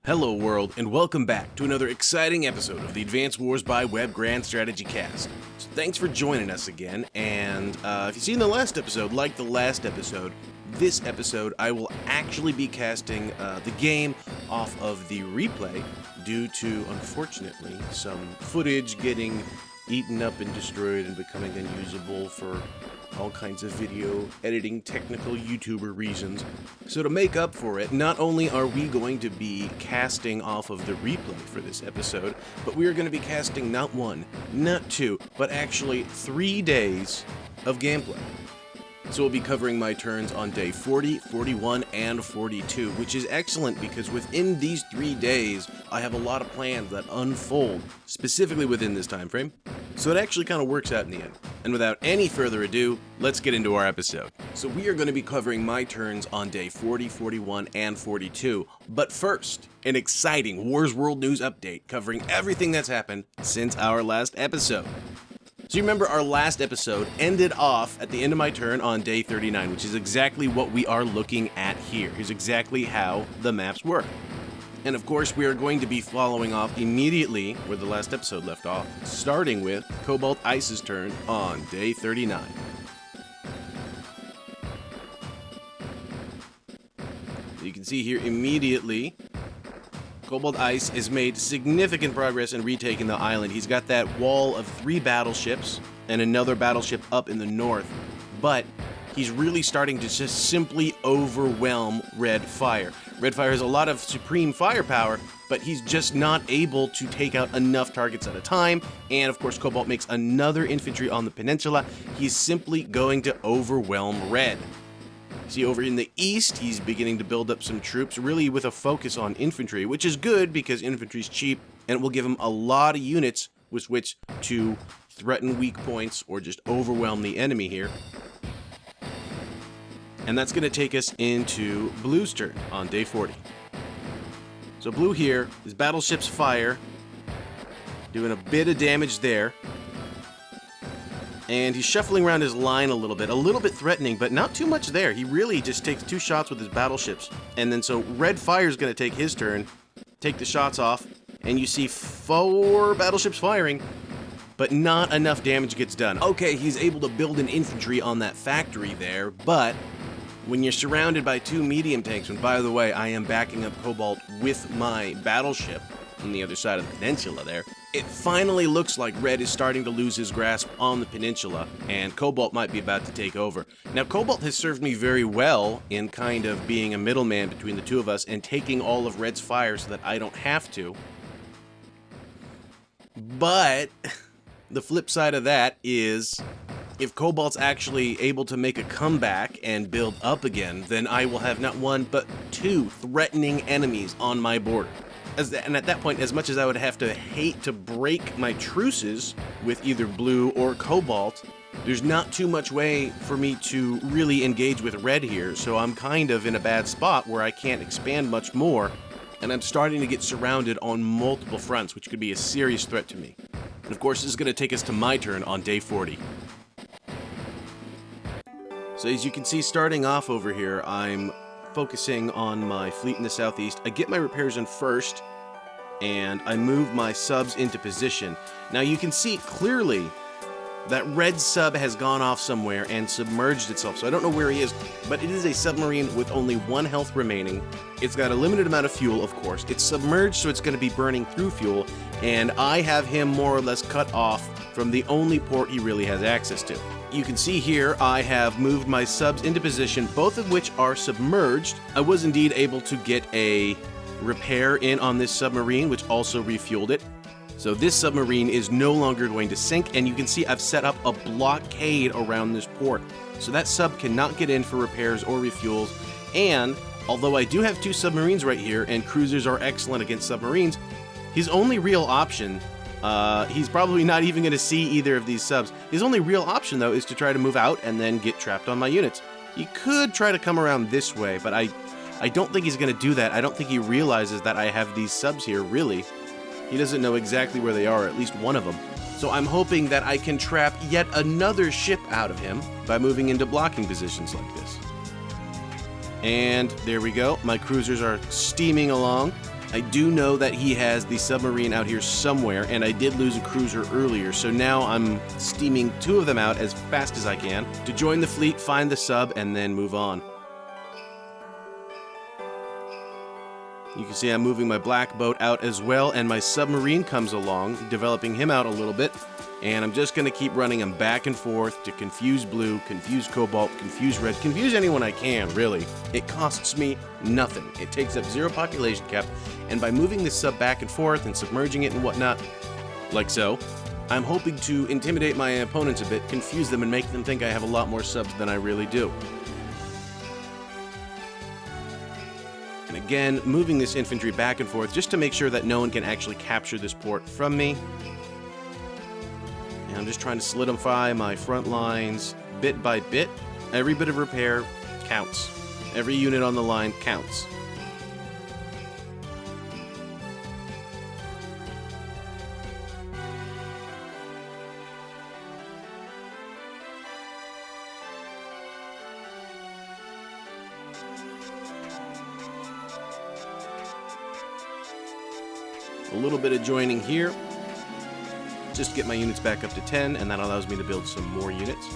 Hello world, and welcome back to another exciting episode of the Advanced Wars by Web Grand Strategy Cast. So thanks for joining us again, and if you've seen the last episode, like the last episode, this episode I will actually be casting the game off of the replay due to, unfortunately, some footage getting eaten up and destroyed and becoming unusable for all kinds of video editing technical YouTuber reasons. So to make up for it, not only are we going to be casting off of the replay for this episode, but we are going to be casting not one, not two, but actually 3 days of gameplay. So we'll be covering my turns on day 40, 41, and 42, which is excellent because within these 3 days, I have a lot of plans that unfold, specifically within this time frame. So it actually kind of works out in the end. And without any further ado, let's get into our episode. So we are going to be covering my turns on day 40, 41, and 42. But first, an exciting Wars World News update covering everything that's happened since our last episode. So you remember our last episode ended off at the end of my turn on day 39, which is exactly what we are looking at here. Here's exactly how the maps work. And of course, we are going to be following off immediately where the last episode left off, starting with Cobalt Ice's turn on day 39. So you can see here immediately, Cobalt Ice has made significant progress in retaking the island. He's got that wall of 3 battleships and another battleship up in the north, but he's really starting to just simply overwhelm Red Fire. Red Fire has a lot of supreme firepower, but he's just not able to take out enough targets at a time, and of course Cobalt makes another infantry on the peninsula. He's simply going to overwhelm Red. See, over in the east, he's beginning to build up some troops, really with a focus on infantry, which is good because infantry's cheap, and it will give him a lot of units with which to threaten weak points or just overwhelm the enemy here. And that's going to take us into Blue's turn on day 40. So Blue here, his battleships fire, doing a bit of damage there. And he's shuffling around his line a little bit threatening, but not too much there. He really just takes 2 shots with his battleships. And then so Red Fire's going to take his turn, take the shots off, and you see 4 battleships firing, but not enough damage gets done. Okay, he's able to build an infantry on that factory there, but when you're surrounded by 2 medium tanks, and by the way, I am backing up Cobalt with my battleship on the other side of the peninsula there, it finally looks like Red is starting to lose his grasp on the peninsula, and Cobalt might be about to take over. Now, Cobalt has served me very well in kind of being a middleman between the two of us and taking all of Red's fire so that I don't have to. But the flip side of that is, if Cobalt's actually able to make a comeback and build up again, then I will have not 1, but 2 threatening enemies on my border. And at that point, as much as I would have to hate to break my truces with either Blue or Cobalt, there's not too much way for me to really engage with Red here, so I'm kind of in a bad spot where I can't expand much more, and I'm starting to get surrounded on multiple fronts, which could be a serious threat to me. And of course, this is going to take us to my turn on day 40. So as you can see, starting off over here, I'm focusing on my fleet in the southeast. I get my repairs in first, and I move my subs into position. Now you can see clearly that Red sub has gone off somewhere and submerged itself, so I don't know where he is, but it is a submarine with only 1 health remaining. It's got a limited amount of fuel, of course. It's submerged, so it's going to be burning through fuel, and I have him more or less cut off from the only port he really has access to. You can see here I have moved my subs into position, both of which are submerged. I was indeed able to get a repair in on this submarine, which also refueled it. So this submarine is no longer going to sink, and you can see I've set up a blockade around this port. So that sub cannot get in for repairs or refuels, and although I do have 2 submarines right here, and cruisers are excellent against submarines, his only real option, he's probably not even going to see either of these subs. His only real option, though, is to try to move out and then get trapped on my units. He could try to come around this way, but I don't think he's going to do that. I don't think he realizes that I have these subs here, really. He doesn't know exactly where they are, at least one of them. So I'm hoping that I can trap yet another ship out of him by moving into blocking positions like this. And there we go. My cruisers are steaming along. I do know that he has the submarine out here somewhere, and I did lose a cruiser earlier, so now I'm steaming 2 of them out as fast as I can to join the fleet, find the sub, and then move on. You can see I'm moving my black boat out as well, and my submarine comes along, developing him out a little bit, and I'm just going to keep running him back and forth to confuse blue, confuse cobalt, confuse red, confuse anyone I can, really. It costs me nothing. It takes up 0 population cap, and by moving this sub back and forth and submerging it and whatnot, like so, I'm hoping to intimidate my opponents a bit, confuse them, and make them think I have a lot more subs than I really do. And again, moving this infantry back and forth just to make sure that no one can actually capture this port from me. And I'm just trying to solidify my front lines bit by bit. Every bit of repair counts. Every unit on the line counts. A little bit of joining here, just to get my units back up to 10, and that allows me to build some more units.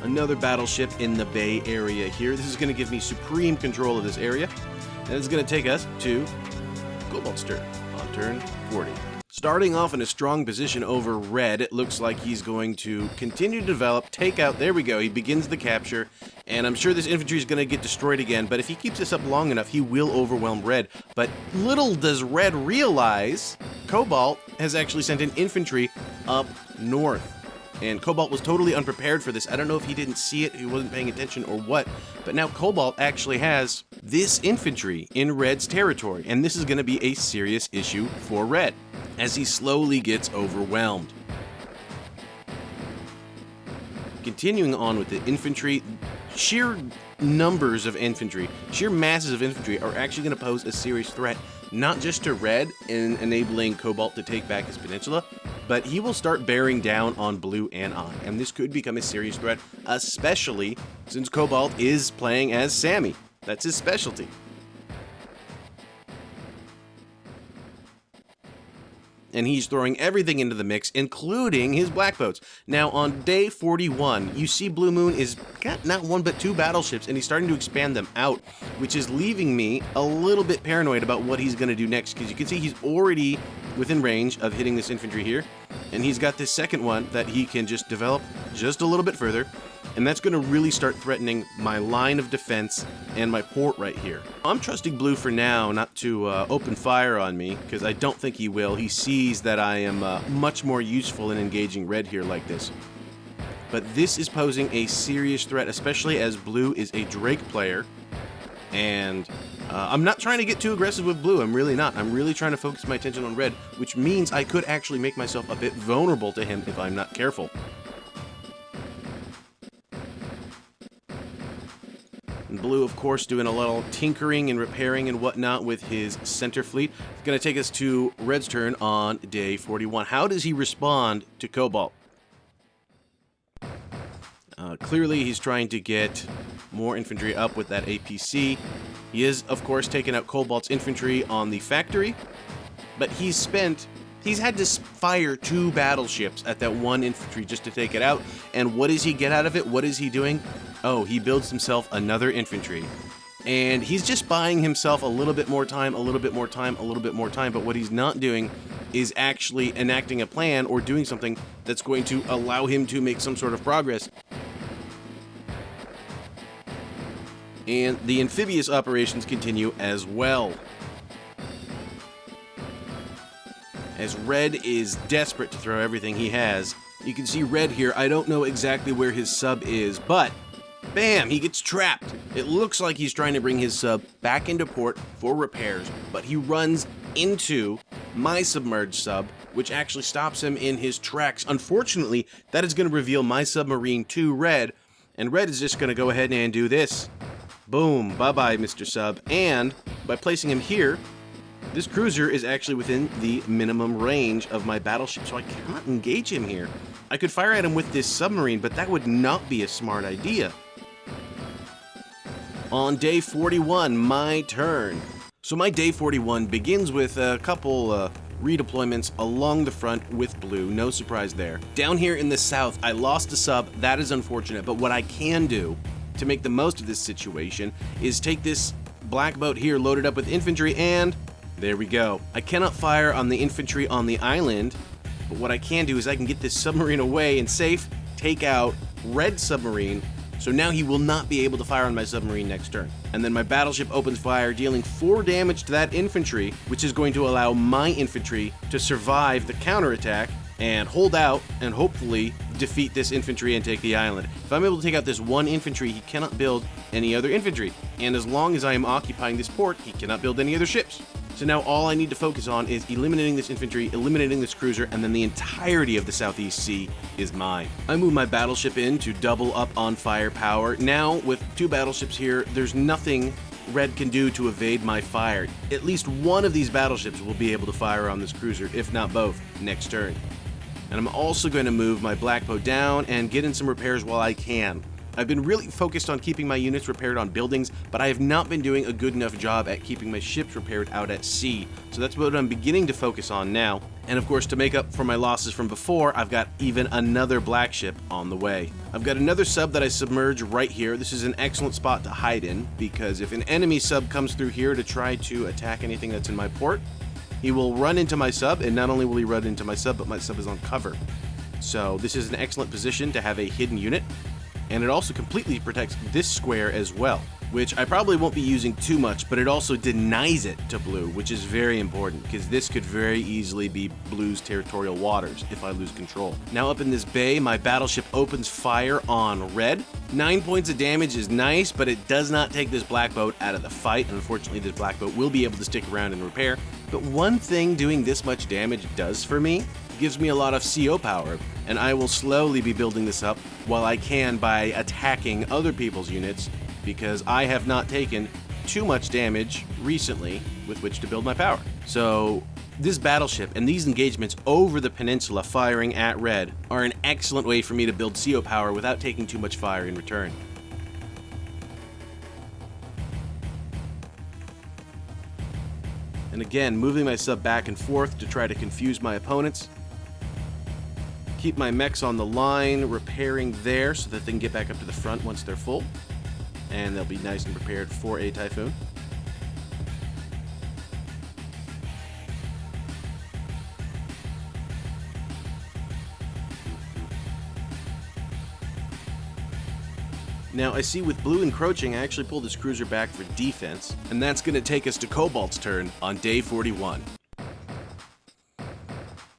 Another battleship in the Bay area here. This is going to give me supreme control of this area, and it's going to take us to Cobalt's turn on turn 40. Starting off in a strong position over red, it looks like he's going to continue to develop, take out, there we go, he begins the capture, and I'm sure this infantry is going to get destroyed again, but if he keeps this up long enough, he will overwhelm red. But little does red realize, Cobalt has actually sent an infantry up north. And Cobalt was totally unprepared for this. I don't know if he didn't see it, he wasn't paying attention, or what, but now Cobalt actually has this infantry in red's territory, and this is going to be a serious issue for red as he slowly gets overwhelmed. Continuing on with the infantry, sheer numbers of infantry, sheer masses of infantry are actually going to pose a serious threat, not just to red in enabling Cobalt to take back his peninsula, but he will start bearing down on blue and I, and this could become a serious threat, especially since Cobalt is playing as Sammy. That's his specialty. And he's throwing everything into the mix, including his black boats. Now, on day 41, you see Blue Moon is got not 1 but 2 battleships, and he's starting to expand them out, which is leaving me a little bit paranoid about what he's going to do next, because you can see he's already within range of hitting this infantry here, and he's got this second one that he can just develop just a little bit further, and that's going to really start threatening my line of defense and my port right here. I'm trusting blue for now not to open fire on me, because I don't think he will. He sees that I am much more useful in engaging red here like this. But this is posing a serious threat, especially as blue is a Drake player, and I'm not trying to get too aggressive with blue. I'm really not. I'm really trying to focus my attention on red, which means I could actually make myself a bit vulnerable to him if I'm not careful. And blue, of course, doing a little tinkering and repairing and whatnot with his center fleet. It's going to take us to red's turn on day 41. How does he respond to Cobalt? Clearly, he's trying to get more infantry up with that APC. He is, of course, taking out Cobalt's infantry on the factory, but he's had to fire 2 battleships at that 1 infantry just to take it out, and what does he get out of it? What is he doing? Oh, he builds himself another infantry. And he's just buying himself a little bit more time, a little bit more time, a little bit more time, but what he's not doing is actually enacting a plan or doing something that's going to allow him to make some sort of progress. And the amphibious operations continue as well, as red is desperate to throw everything he has. You can see red here. I don't know exactly where his sub is, but bam, he gets trapped. It looks like he's trying to bring his sub back into port for repairs, but he runs into my submerged sub, which actually stops him in his tracks. Unfortunately, that is going to reveal my submarine to red, and red is just going to go ahead and do this. Boom, bye-bye, Mr. Sub. And by placing him here, this cruiser is actually within the minimum range of my battleship, so I cannot engage him here. I could fire at him with this submarine, but that would not be a smart idea. On day 41, my turn. So my day 41 begins with a couple redeployments along the front with blue, no surprise there. Down here in the south, I lost a sub, that is unfortunate, but what I can do to make the most of this situation is take this black boat here loaded up with infantry, and there we go. I cannot fire on the infantry on the island, but what I can do is I can get this submarine away and safe, take out red submarine, so now he will not be able to fire on my submarine next turn. And then my battleship opens fire, dealing 4 damage to that infantry, which is going to allow my infantry to survive the counterattack and hold out and hopefully defeat this infantry and take the island. If I'm able to take out this one infantry, he cannot build any other infantry. And as long as I am occupying this port, he cannot build any other ships. So now all I need to focus on is eliminating this infantry, eliminating this cruiser, and then the entirety of the Southeast Sea is mine. I move my battleship in to double up on firepower. Now, with 2 battleships here, there's nothing Red can do to evade my fire. At least one of these battleships will be able to fire on this cruiser, if not both, next turn. And I'm also going to move my black boat down and get in some repairs while I can. I've been really focused on keeping my units repaired on buildings, but I have not been doing a good enough job at keeping my ships repaired out at sea. So that's what I'm beginning to focus on now. And of course, to make up for my losses from before, I've got even another black ship on the way. I've got another sub that I submerge right here. This is an excellent spot to hide in, because if an enemy sub comes through here to try to attack anything that's in my port, he will run into my sub, and not only will he run into my sub, but my sub is on cover. So this is an excellent position to have a hidden unit. And it also completely protects this square as well, which I probably won't be using too much, but it also denies it to blue, which is very important, because this could very easily be blue's territorial waters if I lose control. Now up in this bay, my battleship opens fire on red. 9 points of damage is nice, but it does not take this black boat out of the fight, and unfortunately this black boat will be able to stick around and repair. But one thing doing this much damage does for me, gives me a lot of CO power, and I will slowly be building this up while I can by attacking other people's units, because I have not taken too much damage recently with which to build my power. So this battleship and these engagements over the peninsula firing at red are an excellent way for me to build CO power without taking too much fire in return. And again, moving my sub back and forth to try to confuse my opponents. Keep my mechs on the line, repairing there so that they can get back up to the front once they're full. And they'll be nice and prepared for a typhoon. Now, I see with blue encroaching, I actually pull this cruiser back for defense, and that's going to take us to Cobalt's turn on day 41.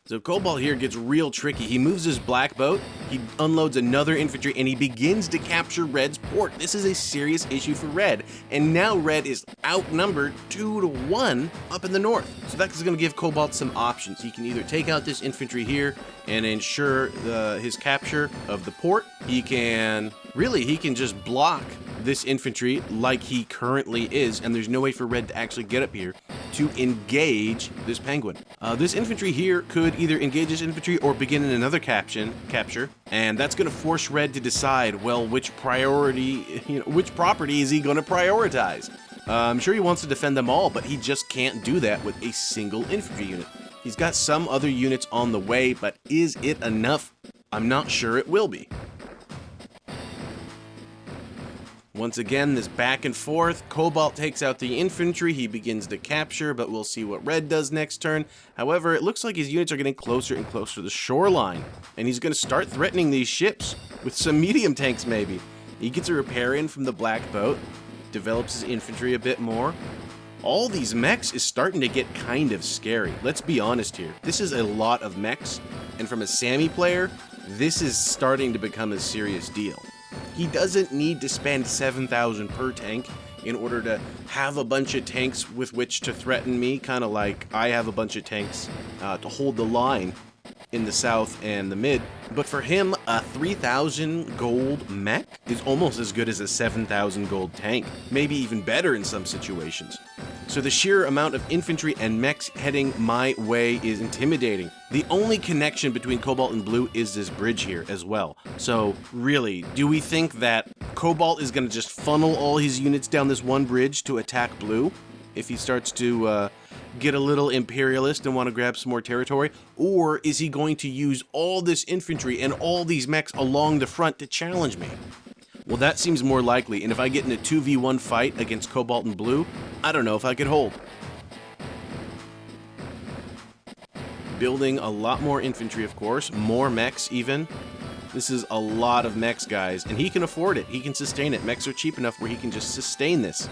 So Cobalt here gets real tricky. He moves his black boat, he unloads another infantry, and he begins to capture Red's port. This is a serious issue for Red, and now Red is outnumbered 2-1 up in the north. So that's going to give Cobalt some options. He can either take out this infantry here and ensure his capture of the port. He can just block this infantry like he currently is, and there's no way for Red to actually get up here to engage this penguin. This infantry here could either engage this infantry or begin in another capture, and that's going to force Red to decide, well, which property is he going to prioritize? I'm sure he wants to defend them all, but he just can't do that with a single infantry unit. He's got some other units on the way, but is it enough? I'm not sure it will be. Once again, this back and forth, Cobalt takes out the infantry, he begins to capture, but we'll see what Red does next turn. However, it looks like his units are getting closer and closer to the shoreline, and he's going to start threatening these ships with some medium tanks maybe. He gets a repair in from the black boat, develops his infantry a bit more. All these mechs is starting to get kind of scary. Let's be honest here. This is a lot of mechs, and from a Sammy player, this is starting to become a serious deal. He doesn't need to spend 7,000 per tank in order to have a bunch of tanks with which to threaten me, kind of like I have a bunch of tanks to hold the line in the south and the mid. But for him, a 3,000 gold mech is almost as good as a 7,000 gold tank, maybe even better in some situations. So the sheer amount of infantry and mechs heading my way is intimidating. The only connection between Cobalt and Blue is this bridge here as well. So really, do we think that Cobalt is going to just funnel all his units down this one bridge to attack Blue if he starts to get a little imperialist and want to grab some more territory? Or is he going to use all this infantry and all these mechs along the front to challenge me? Well, that seems more likely, and if I get in a 2v1 fight against Cobalt and Blue, I don't know if I could hold. Building a lot more infantry, of course, more mechs even. This is a lot of mechs, guys, and he can afford it. He can sustain it. Mechs are cheap enough where he can just sustain this.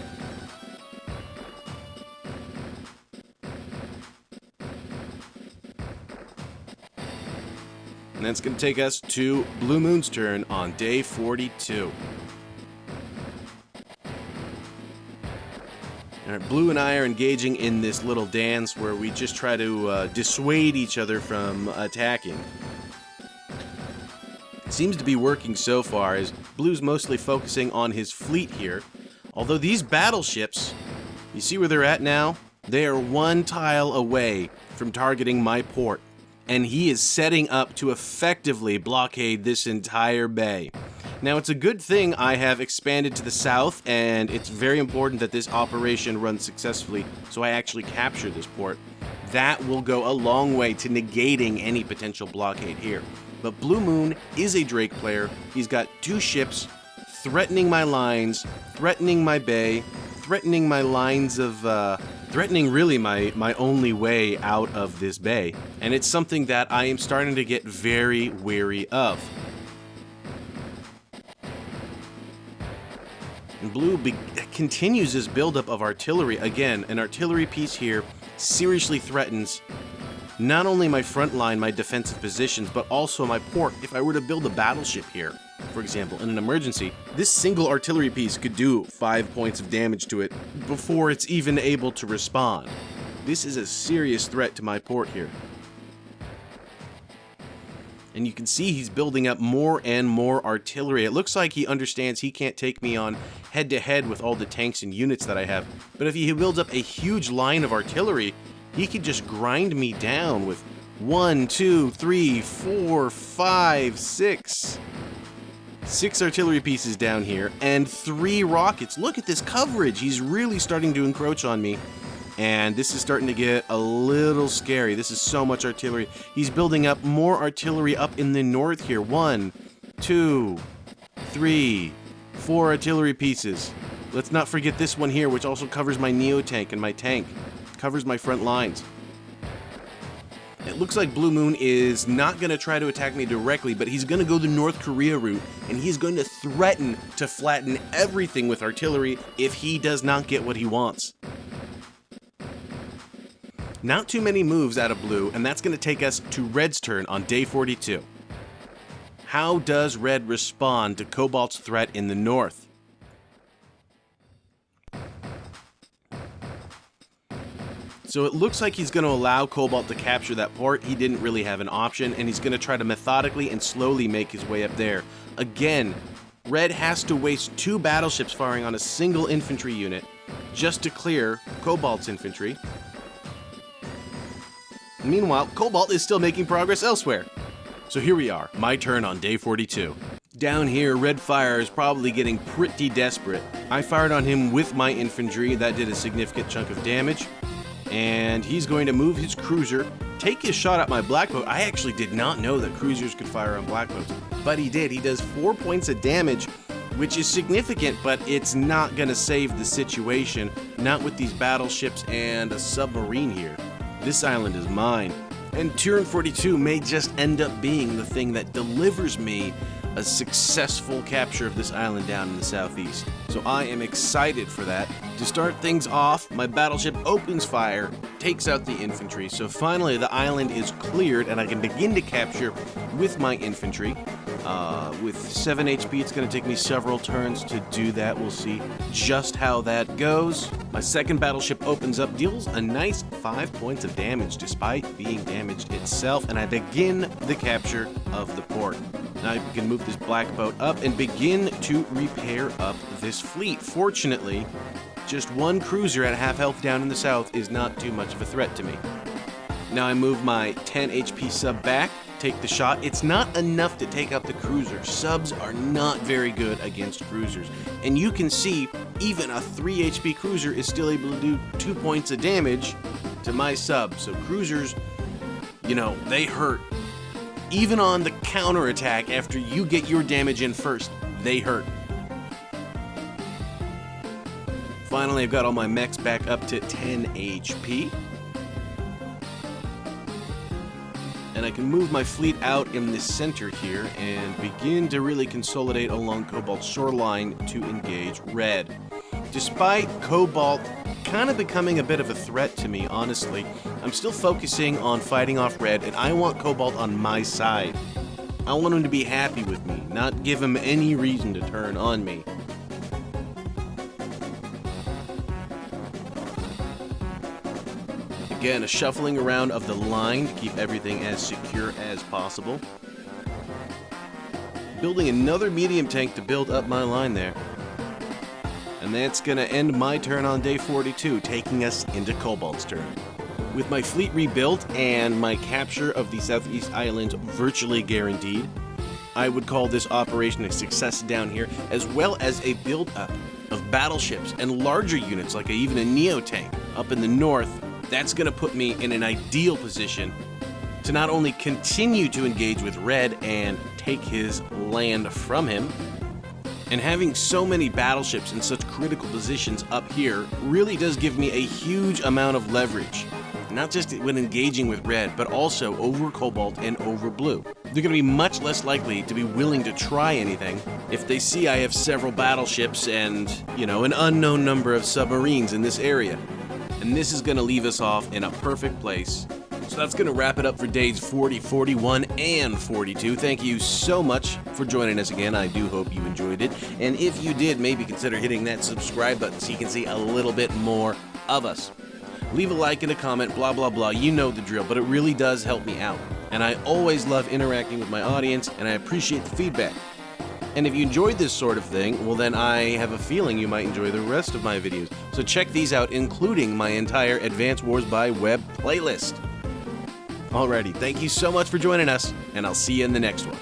And that's going to take us to Blue Moon's turn on day 42. Alright, Blue and I are engaging in this little dance where we just try to dissuade each other from attacking. It seems to be working so far, as Blue's mostly focusing on his fleet here. Although these battleships, you see where they're at now? They are one tile away from targeting my port. And he is setting up to effectively blockade this entire bay. Now, it's a good thing I have expanded to the south, and it's very important that this operation runs successfully so I actually capture this port. That will go a long way to negating any potential blockade here. But Blue Moon is a Drake player. He's got 2 ships threatening my lines, threatening my bay, threatening my lines of, threatening really my only way out of this bay. And it's something that I am starting to get very wary of. And Blue continues this buildup of artillery. Again, an artillery piece here seriously threatens not only my front line, my defensive positions, but also my port. If I were to build a battleship here, for example, in an emergency, this single artillery piece could do 5 points of damage to it before it's even able to respond. This is a serious threat to my port here. And you can see he's building up more and more artillery. It looks like he understands he can't take me on head-to-head with all the tanks and units that I have. But if he builds up a huge line of artillery, he could just grind me down with 1, 2, 3, 4, 5, 6... 6 artillery pieces down here, and 3 rockets. Look at this coverage. He's really starting to encroach on me, and this is starting to get a little scary. This is so much artillery. He's building up more artillery up in the north here. 1, 2, 3, 4 artillery pieces. Let's not forget this one here, which also covers my Neo tank, and my tank covers my front lines. It looks like Blue Moon is not going to try to attack me directly, but he's going to go the North Korea route, and he's going to threaten to flatten everything with artillery if he does not get what he wants. Not too many moves out of Blue, and that's going to take us to Red's turn on day 42. How does Red respond to Cobalt's threat in the north? So it looks like he's going to allow Cobalt to capture that port. He didn't really have an option, and he's going to try to methodically and slowly make his way up there. Again, Red has to waste 2 battleships firing on a single infantry unit just to clear Cobalt's infantry. Meanwhile, Cobalt is still making progress elsewhere. So here we are, my turn on day 42. Down here, Red Fire is probably getting pretty desperate. I fired on him with my infantry. That did a significant chunk of damage. And he's going to move his cruiser, take his shot at my black boat. I actually did not know that cruisers could fire on black boats, but he did. He does 4 points of damage, which is significant, but it's not going to save the situation. Not with these battleships and a submarine here. This island is mine. And turn 42 may just end up being the thing that delivers me a successful capture of this island down in the southeast. So I am excited for that. To start things off, my battleship opens fire, takes out the infantry, so finally the island is cleared and I can begin to capture with my infantry. With 7 HP, it's going to take me several turns to do that. We'll see just how that goes. My second battleship opens up, deals a nice 5 points of damage despite being damaged itself, and I begin the capture of the port. Now I can move this black boat up and begin to repair up this fleet. Fortunately, just one cruiser at half health down in the south is not too much of a threat to me. Now I move my 10 HP sub back, take the shot. It's not enough to take out the cruiser. Subs are not very good against cruisers. And you can see even a 3 HP cruiser is still able to do 2 points of damage to my sub. So cruisers, you know, they hurt. Even on the counter attack after you get your damage in first, they hurt. Finally, I've got all my mechs back up to 10 HP. And I can move my fleet out in the center here and begin to really consolidate along Cobalt's shoreline to engage red. Despite Cobalt kind of becoming a bit of a threat to me, honestly, I'm still focusing on fighting off red, and I want Cobalt on my side. I want him to be happy with me, not give him any reason to turn on me. Again, a shuffling around of the line to keep everything as secure as possible. Building another medium tank to build up my line there. And that's going to end my turn on day 42, taking us into Cobalt's turn. With my fleet rebuilt and my capture of the Southeast Islands virtually guaranteed, I would call this operation a success down here, as well as a build-up of battleships and larger units like even a Neo tank up in the north. That's going to put me in an ideal position to not only continue to engage with red and take his land from him, and having so many battleships in such critical positions up here really does give me a huge amount of leverage. Not just when engaging with red, but also over Cobalt and over blue. They're going to be much less likely to be willing to try anything if they see I have several battleships and, you know, an unknown number of submarines in this area. And this is going to leave us off in a perfect place. So that's going to wrap it up for days 40, 41, and 42. Thank you so much for joining us again. I do hope you enjoyed it. And if you did, maybe consider hitting that subscribe button so you can see a little bit more of us. Leave a like and a comment, blah, blah, blah. You know the drill, but it really does help me out. And I always love interacting with my audience, and I appreciate the feedback. And if you enjoyed this sort of thing, well then I have a feeling you might enjoy the rest of my videos. So check these out, including my entire Advanced Wars by Web playlist. Alrighty, thank you so much for joining us, and I'll see you in the next one.